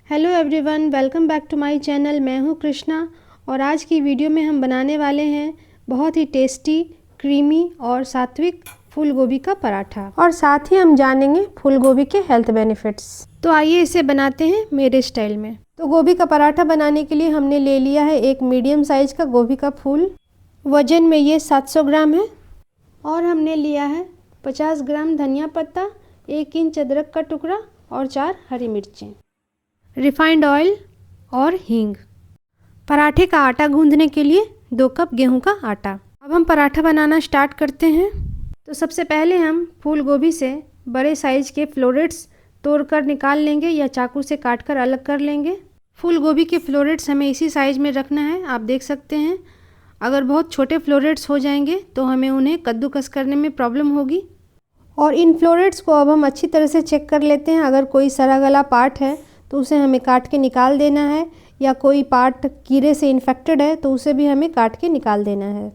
Hello everyone, welcome back to my channel. मैं हूं कृष्णा और आज की वीडियो में हम बनाने वाले हैं बहुत ही टेस्टी, क्रीमी और सात्विक फूल गोभी का पराठा, और साथ ही हम जानेंगे फूल गोभी के हेल्थ बेनिफिट्स। तो आइए इसे बनाते हैं मेरे स्टाइल में। तो गोभी का पराठा बनाने के लिए हमने ले लिया है एक मीडियम साइज का गोभी का फूल। वजन में ये 700 ग्राम है। और हमने लिया है 50 ग्राम धनिया पत्ता, 1 इंच अदरक का टुकड़ा और 4 हरी मिर्चें, रिफाइंड ऑयल और हींग। पराठे का आटा गूंदने के लिए 2 कप गेहूं का आटा। अब हम पराठा बनाना स्टार्ट करते हैं। तो सबसे पहले हम फूल गोभी से बड़े साइज के फ्लोरेट्स तोड़कर निकाल लेंगे या चाकू से काटकर अलग कर लेंगे। फूल गोभी के फ्लोरेट्स हमें इसी साइज में रखना है। आप देख सकते हैं, अगर बहुत छोटे फ्लोरेट्स हो जाएंगे तो हमें उन्हें कद्दूकस करने में प्रॉब्लम होगी। और इन फ्लोरेट्स को अब हम अच्छी तरह से चेक कर लेते हैं। अगर कोई सड़ा गला पार्ट है तो उसे हमें काट के निकाल देना है, या कोई पार्ट कीड़े से इन्फेक्टेड है तो उसे भी हमें काट के निकाल देना है।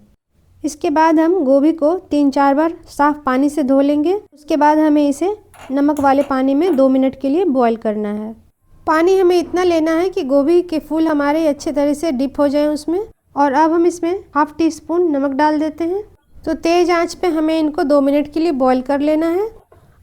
इसके बाद हम गोभी को 3-4 बार साफ़ पानी से धो लेंगे। उसके बाद हमें इसे नमक वाले पानी में 2 मिनट के लिए बॉईल करना है। पानी हमें इतना लेना है कि गोभी के फूल हमारे अच्छे तरह से डिप हो जाएं उसमें। और अब हम इसमें ½ टी स्पून नमक डाल देते हैं। तो तेज़ आंच पे हमें इनको 2 मिनट के लिए बॉईल कर लेना है।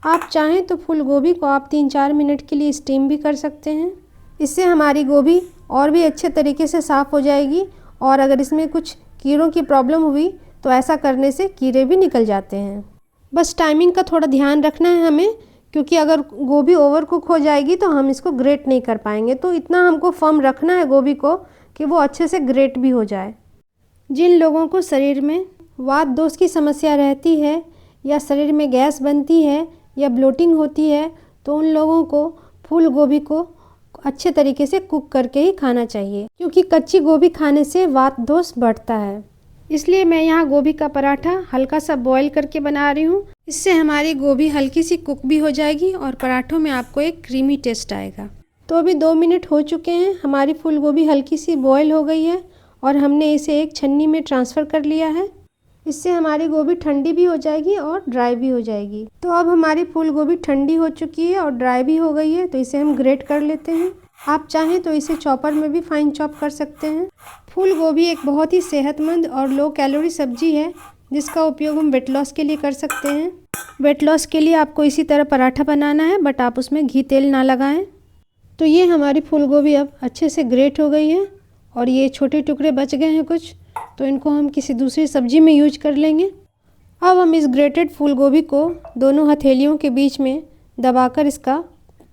आप चाहें तो फूल गोभी को आप 3-4 मिनट के लिए स्टीम भी कर सकते हैं। इससे हमारी गोभी और भी अच्छे तरीके से साफ़ हो जाएगी। और अगर इसमें कुछ कीड़ों की प्रॉब्लम हुई तो ऐसा करने से कीड़े भी निकल जाते हैं। बस टाइमिंग का थोड़ा ध्यान रखना है हमें, क्योंकि अगर गोभी ओवर कुक हो जाएगी तो हम इसको ग्रेट नहीं कर पाएंगे। तो इतना हमको फर्म रखना है गोभी को कि वो अच्छे से ग्रेट भी हो जाए। जिन लोगों को शरीर में वात दोष की समस्या रहती है, या शरीर में गैस बनती है, या ब्लोटिंग होती है, तो उन लोगों को फूल गोभी को अच्छे तरीके से कुक करके ही खाना चाहिए, क्योंकि कच्ची गोभी खाने से वात दोष बढ़ता है। इसलिए मैं यहाँ गोभी का पराठा हल्का सा बॉईल करके बना रही हूँ। इससे हमारी गोभी हल्की सी कुक भी हो जाएगी और पराठों में आपको एक क्रीमी टेस्ट आएगा। तो अभी 2 मिनट हो चुके हैं, हमारी फूल गोभी हल्की सी बॉईल हो गई है और हमने इसे एक छन्नी में ट्रांसफ़र कर लिया है। इससे हमारी गोभी ठंडी भी हो जाएगी और ड्राई भी हो जाएगी। तो अब हमारी फूल गोभी ठंडी हो चुकी है और ड्राई भी हो गई है, तो इसे हम ग्रेट कर लेते हैं। आप चाहें तो इसे चॉपर में भी फाइन चॉप कर सकते हैं। फूल गोभी एक बहुत ही सेहतमंद और लो कैलोरी सब्जी है, जिसका उपयोग हम वेट लॉस के लिए कर सकते हैं। वेट लॉस के लिए आपको इसी तरह पराठा बनाना है, बट आप उसमें घी तेल ना लगाएं। तो ये हमारी फूल गोभी अब अच्छे से ग्रेट हो गई है और ये छोटे टुकड़े बच गए हैं कुछ, तो इनको हम किसी दूसरी सब्जी में यूज कर लेंगे। अब हम इस ग्रेटेड फूल गोभी को दोनों हथेलियों के बीच में दबाकर इसका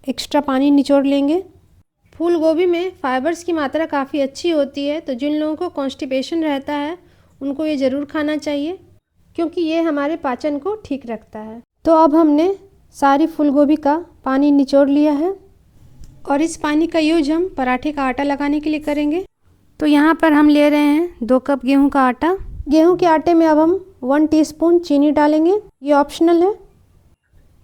एक्स्ट्रा पानी निचोड़ लेंगे। फूल गोभी में फाइबर्स की मात्रा काफ़ी अच्छी होती है, तो जिन लोगों को कॉन्स्टिपेशन रहता है उनको ये ज़रूर खाना चाहिए, क्योंकि ये हमारे पाचन को ठीक रखता है। तो अब हमने सारी फूल गोभी का पानी निचोड़ लिया है और इस पानी का यूज हम पराठे का आटा लगाने के लिए करेंगे। तो यहाँ पर हम ले रहे हैं 2 कप गेहूं का आटा। गेहूं के आटे में अब हम 1 टीस्पून चीनी डालेंगे, ये ऑप्शनल है।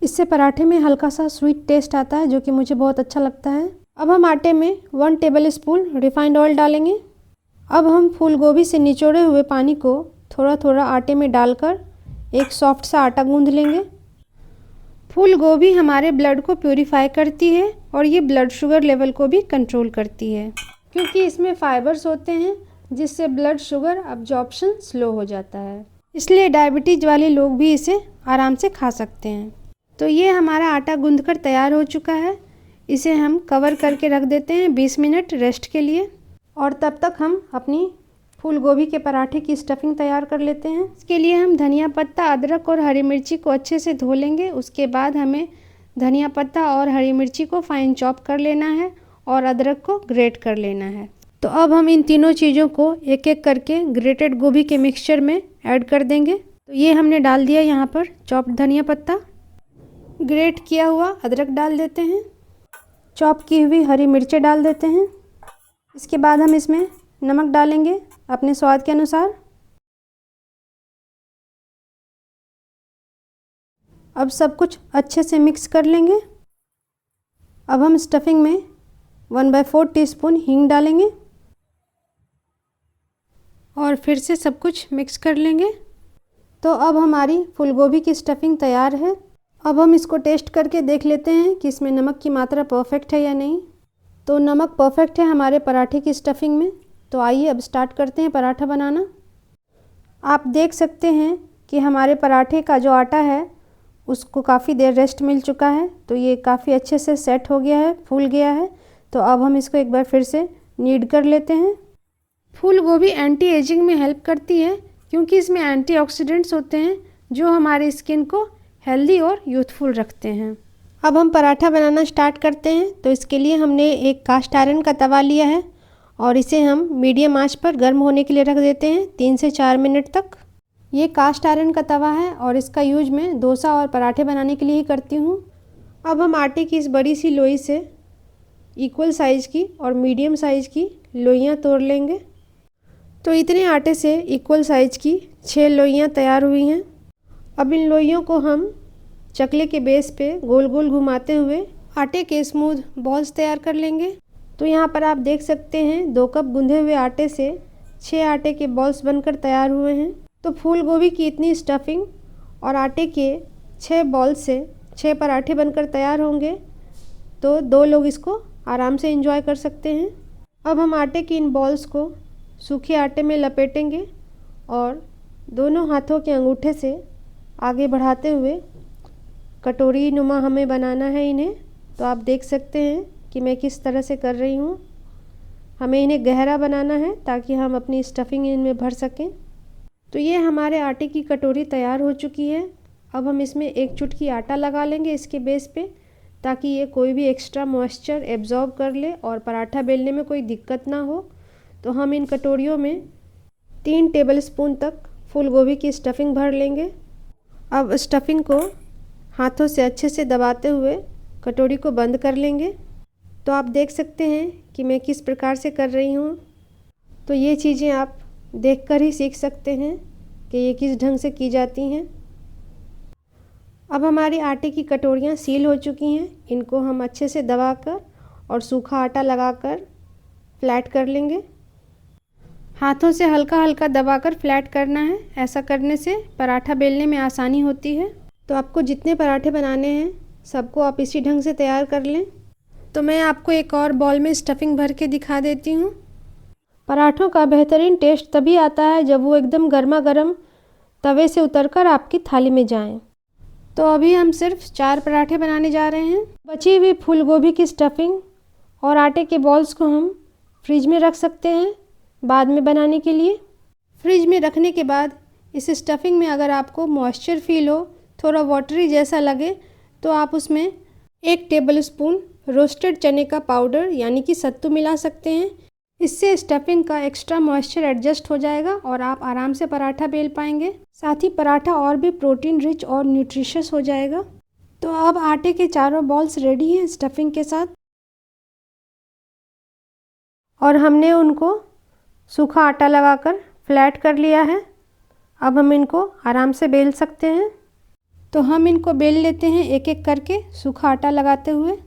इससे पराठे में हल्का सा स्वीट टेस्ट आता है, जो कि मुझे बहुत अच्छा लगता है। अब हम आटे में 1 टेबल स्पून रिफाइंड ऑयल डालेंगे। अब हम फूल गोभी से निचोड़े हुए पानी को थोड़ा थोड़ा आटे में डालकर एक सॉफ्ट सा आटा गूंद लेंगे। फूल गोभी हमारे ब्लड को प्योरीफाई करती है और ये ब्लड शुगर लेवल को भी कंट्रोल करती है, क्योंकि इसमें फाइबर्स होते हैं जिससे ब्लड शुगर अब्जॉर्प्शन स्लो हो जाता है। इसलिए डायबिटीज़ वाले लोग भी इसे आराम से खा सकते हैं। तो ये हमारा आटा गूंदकर तैयार हो चुका है। इसे हम कवर करके रख देते हैं 20 मिनट रेस्ट के लिए, और तब तक हम अपनी फूल गोभी के पराठे की स्टफिंग तैयार कर लेते हैं। इसके लिए हम धनिया पत्ता, अदरक और हरी मिर्ची को अच्छे से धो लेंगे। उसके बाद हमें धनिया पत्ता और हरी मिर्ची को फाइन चॉप कर लेना है और अदरक को ग्रेट कर लेना है। तो अब हम इन तीनों चीज़ों को एक एक करके ग्रेटेड गोभी के मिक्सचर में ऐड कर देंगे। तो ये हमने डाल दिया यहाँ पर चॉप्ड धनिया पत्ता, ग्रेट किया हुआ अदरक डाल देते हैं, चॉप की हुई हरी मिर्चें डाल देते हैं। इसके बाद हम इसमें नमक डालेंगे अपने स्वाद के अनुसार। अब सब कुछ अच्छे से मिक्स कर लेंगे। अब हम स्टफिंग में 1/4 टीस्पून हींग डालेंगे और फिर से सब कुछ मिक्स कर लेंगे। तो अब हमारी फूल गोभी की स्टफिंग तैयार है। अब हम इसको टेस्ट करके देख लेते हैं कि इसमें नमक की मात्रा परफेक्ट है या नहीं। तो नमक परफेक्ट है हमारे पराठे की स्टफिंग में। तो आइए अब स्टार्ट करते हैं पराठा बनाना। आप देख सकते हैं कि हमारे पराठे का जो आटा है उसको काफ़ी देर रेस्ट मिल चुका है। तो ये काफ़ी अच्छे से सेट हो गया है, फूल गया है। तो अब हम इसको एक बार फिर से नीड कर लेते हैं। फूल गोभी एंटी एजिंग में हेल्प करती है क्योंकि इसमें एंटीऑक्सीडेंट्स होते हैं जो हमारे स्किन को हेल्दी और यूथफुल रखते हैं। अब हम पराठा बनाना स्टार्ट करते हैं। तो इसके लिए हमने एक कास्ट आयरन का तवा लिया है और इसे हम मीडियम आंच पर गर्म होने के लिए रख देते हैं 3 से 4 मिनट तक। ये कास्ट आयरन का तवा है और इसका यूज मैं डोसा और पराठे बनाने के लिए ही करती हूँ। अब हम आटे की इस बड़ी सी लोई से इक्वल साइज़ की और मीडियम साइज़ की लोइयाँ तोड़ लेंगे। तो इतने आटे से इक्वल साइज़ की 6 लोइयाँ तैयार हुई हैं। अब इन लोइयों को हम चकले के बेस पे गोल गोल घुमाते हुए आटे के स्मूथ बॉल्स तैयार कर लेंगे। तो यहाँ पर आप देख सकते हैं 2 कप गूंधे हुए आटे से 6 आटे के बॉल्स बनकर तैयार हुए हैं। तो फूल गोभी की इतनी स्टफिंग और आटे के 6 बॉल्स से 6 पराठे बनकर तैयार होंगे। तो 2 लोग इसको आराम से एंजॉय कर सकते हैं। अब हम आटे की इन बॉल्स को सूखे आटे में लपेटेंगे और दोनों हाथों के अंगूठे से आगे बढ़ाते हुए कटोरी नुमा हमें बनाना है इन्हें। तो आप देख सकते हैं कि मैं किस तरह से कर रही हूँ। हमें इन्हें गहरा बनाना है ताकि हम अपनी स्टफिंग इनमें भर सकें। तो ये हमारे आटे की कटोरी तैयार हो चुकी है। अब हम इसमें 1 चुटकी आटा लगा लेंगे इसके बेस पे ताकि ये कोई भी एक्स्ट्रा मॉइस्चर एब्जॉर्ब कर ले और पराठा बेलने में कोई दिक्कत ना हो। तो हम इन कटोरियों में 3 टेबलस्पून तक फूल गोभी की स्टफिंग भर लेंगे। अब स्टफिंग को हाथों से अच्छे से दबाते हुए कटोरी को बंद कर लेंगे। तो आप देख सकते हैं कि मैं किस प्रकार से कर रही हूँ। तो ये चीज़ें आप देखकर ही सीख सकते हैं कि ये किस ढंग से की जाती हैं। अब हमारी आटे की कटोरियाँ सील हो चुकी हैं। इनको हम अच्छे से दबाकर और सूखा आटा लगाकर फ्लैट कर लेंगे। हाथों से हल्का हल्का दबाकर फ्लैट करना है। ऐसा करने से पराठा बेलने में आसानी होती है। तो आपको जितने पराठे बनाने हैं सबको आप इसी ढंग से तैयार कर लें। तो मैं आपको एक और बॉल में स्टफिंग भर के दिखा देती हूँ। पराठों का बेहतरीन टेस्ट तभी आता है जब वो एकदम गर्मा गर्म तवे से उतरकर आपकी थाली में जाएं। तो अभी हम सिर्फ 4 पराठे बनाने जा रहे हैं। बची हुई फूल गोभी की स्टफिंग और आटे के बॉल्स को हम फ्रिज में रख सकते हैं बाद में बनाने के लिए। फ्रिज में रखने के बाद इस स्टफिंग में अगर आपको मॉइस्चर फील हो, थोड़ा वाटरी जैसा लगे, तो आप उसमें 1 टेबलस्पून रोस्टेड चने का पाउडर यानी कि सत्तू मिला सकते हैं। इससे स्टफिंग का एक्स्ट्रा मॉइस्चर एडजस्ट हो जाएगा और आप आराम से पराठा बेल पाएंगे। साथ ही पराठा और भी प्रोटीन रिच और न्यूट्रिशियस हो जाएगा। तो अब आटे के चारों बॉल्स रेडी हैं स्टफिंग के साथ और हमने उनको सूखा आटा लगाकर फ्लैट कर लिया है। अब हम इनको आराम से बेल सकते हैं। तो हम इनको बेल लेते हैं एक एक करके सूखा आटा लगाते हुए।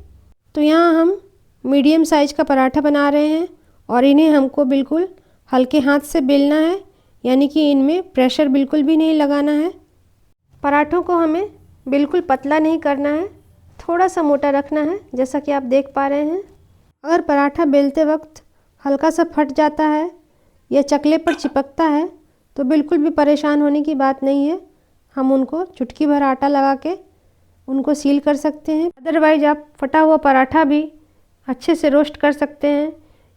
तो यहाँ हम मीडियम साइज का पराठा बना रहे हैं और इन्हें हमको बिल्कुल हल्के हाथ से बेलना है, यानी कि इनमें प्रेशर बिल्कुल भी नहीं लगाना है। पराठों को हमें बिल्कुल पतला नहीं करना है, थोड़ा सा मोटा रखना है जैसा कि आप देख पा रहे हैं। अगर पराठा बेलते वक्त हल्का सा फट जाता है या चकले पर चिपकता है तो बिल्कुल भी परेशान होने की बात नहीं है। हम उनको चुटकी भर आटा लगा के उनको सील कर सकते हैं। अदरवाइज आप फटा हुआ पराठा भी अच्छे से रोस्ट कर सकते हैं,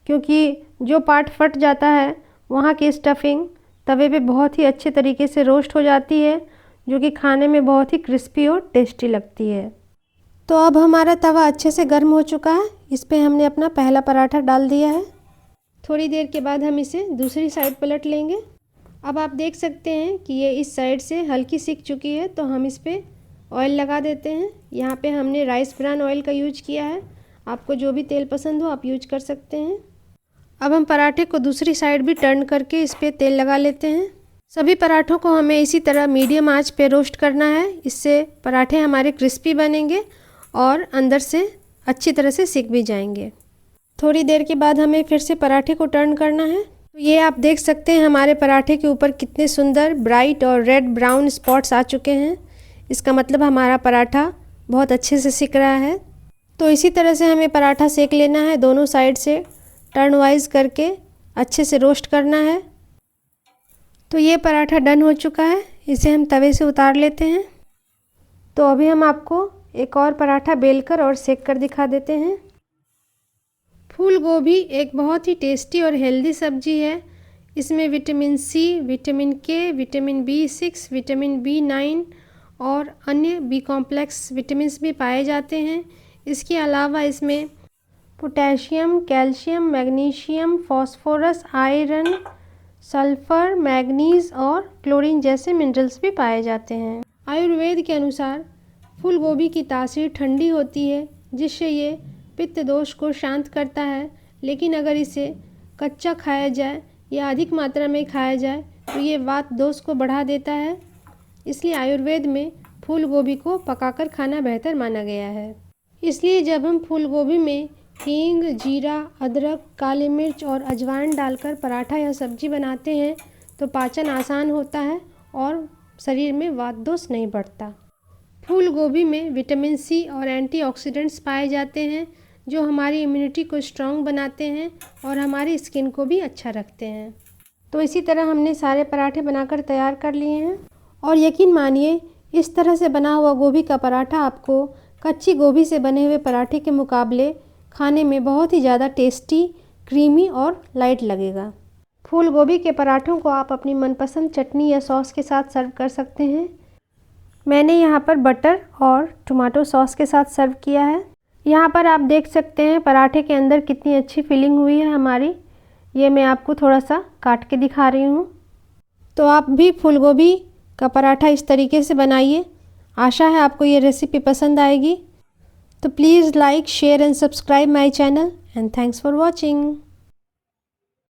क्योंकि जो पार्ट फट जाता है वहाँ की स्टफिंग तवे पे बहुत ही अच्छे तरीके से रोस्ट हो जाती है, जो कि खाने में बहुत ही क्रिस्पी और टेस्टी लगती है। तो अब हमारा तवा अच्छे से गर्म हो चुका है। इस पे हमने अपना पहला पराठा डाल दिया है। थोड़ी देर के बाद हम इसे दूसरी साइड पलट लेंगे। अब आप देख सकते हैं कि ये इस साइड से हल्की सिक चुकी है, तो हम इस पर ऑयल लगा देते हैं। यहाँ पे हमने राइस ब्रान ऑयल का यूज किया है। आपको जो भी तेल पसंद हो आप यूज कर सकते हैं। अब हम पराठे को दूसरी साइड भी टर्न करके इस पर तेल लगा लेते हैं। सभी पराठों को हमें इसी तरह मीडियम आंच पे रोस्ट करना है। इससे पराठे हमारे क्रिस्पी बनेंगे और अंदर से अच्छी तरह से सिक भी जाएंगे। थोड़ी देर के बाद हमें फिर से पराठे को टर्न करना है। तो ये आप देख सकते हैं हमारे पराठे के ऊपर कितने सुंदर ब्राइट और रेड ब्राउन स्पॉट्स आ चुके हैं। इसका मतलब हमारा पराठा बहुत अच्छे से सिक रहा है। तो इसी तरह से हमें पराठा सेक लेना है, दोनों साइड से टर्न वाइज करके अच्छे से रोस्ट करना है। तो ये पराठा डन हो चुका है, इसे हम तवे से उतार लेते हैं। तो अभी हम आपको एक और पराठा बेलकर और सेक कर दिखा देते हैं। फूल गोभी एक बहुत ही टेस्टी और हेल्दी सब्जी है। इसमें विटामिन सी, विटामिन के, विटामिन B6, विटामिन B9 और अन्य बी कॉम्प्लेक्स विटामिन्स भी पाए जाते हैं। इसके अलावा इसमें potassium, calcium, magnesium, phosphorus, iron, sulphur, manganese और क्लोरीन जैसे मिनरल्स भी पाए जाते हैं। आयुर्वेद के अनुसार फूल गोभी की तासीर ठंडी होती है, जिससे ये पित्त दोष को शांत करता है। लेकिन अगर इसे कच्चा खाया जाए या अधिक मात्रा में खाया जाए तो ये वात दोष को बढ़ा देता है। इसलिए आयुर्वेद में फूल गोभी को पकाकर खाना बेहतर माना गया है। इसलिए जब हम फूल गोभी में हींग, जीरा, अदरक, काली मिर्च और अजवाइन डालकर पराठा या सब्जी बनाते हैं तो पाचन आसान होता है और शरीर में वात दोष नहीं बढ़ता। फूल गोभी में विटामिन सी और एंटीऑक्सीडेंट्स पाए जाते हैं जो हमारी इम्यूनिटी को स्ट्रॉन्ग बनाते हैं और हमारी स्किन को भी अच्छा रखते हैं। तो इसी तरह हमने सारे पराठे बनाकर तैयार कर लिए हैं और यकीन मानिए इस तरह से बना हुआ गोभी का पराठा आपको कच्ची गोभी से बने हुए पराठे के मुकाबले खाने में बहुत ही ज़्यादा टेस्टी, क्रीमी और लाइट लगेगा। फूल गोभी के पराठों को आप अपनी मनपसंद चटनी या सॉस के साथ सर्व कर सकते हैं। मैंने यहाँ पर बटर और टमाटो सॉस के साथ सर्व किया है। यहाँ पर आप देख सकते हैं पराठे के अंदर कितनी अच्छी फिलिंग हुई है हमारी। ये मैं आपको थोड़ा सा काट के दिखा रही हूँ। तो आप भी फूल गोभी का पराठा इस तरीके से बनाइए। आशा है आपको ये रेसिपी पसंद आएगी। तो please like, share and subscribe my channel and thanks for watching.